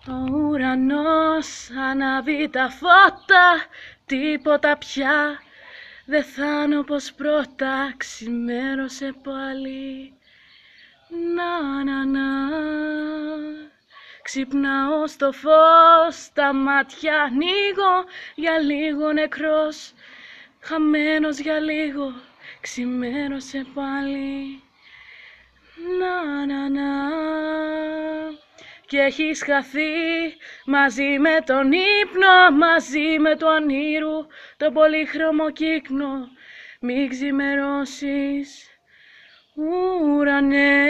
Ο ουρανός ανάβει τα φώτα, τίποτα πια δεν θα είναι όπως πρώτα, ξημέρωσε πάλι. Να. Ξυπνάω στο φως, τα μάτια ανοίγω, για λίγο νεκρός, χαμένος για λίγο, ξημέρωσε πάλι. Να. Και έχεις χαθεί μαζί με τον ύπνο, μαζί με το ονείρου, το πολύχρωμο κύκνο, μην ξημερώσεις. Ουρανέ,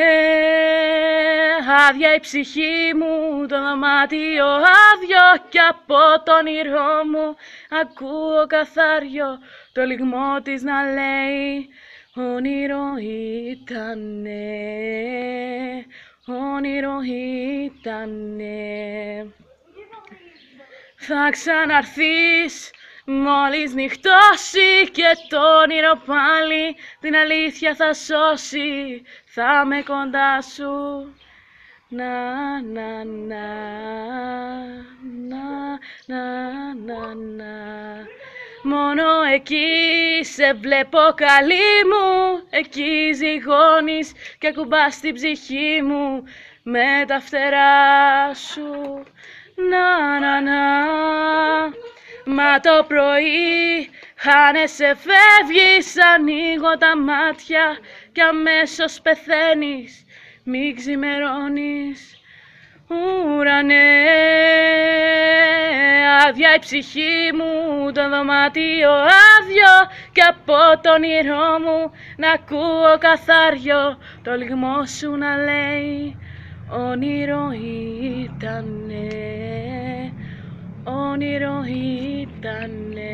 άδεια η ψυχή μου, το δωμάτιο άδειο, κι από το όνειρό μου ακούω καθάριο το λυγμό της να λέει όνειρο ήτανε, όνειρο ήτανε. Θα ξαναρθείς μόλις νυχτώσει και το όνειρο πάλι την αλήθεια θα σώσει, θα με κοντά σου. Να. Μόνο εκεί σε βλέπω καλή μου, εκεί ζυγώνεις και ακουμπάς την ψυχή μου με τα φτερά σου. Να. Μα το πρωί χάνεσαι, φεύγεις, ανοίγω τα μάτια κι αμέσως πεθαίνεις, μη ξημερώνεις. Ουρανέ, άδεια η ψυχή μου, το δωμάτιο άδειο, κι από το όνειρό μου να ακούω καθάριο το λυγμό σου να λέει όνειρο ήτανε, όνειρο ήτανε.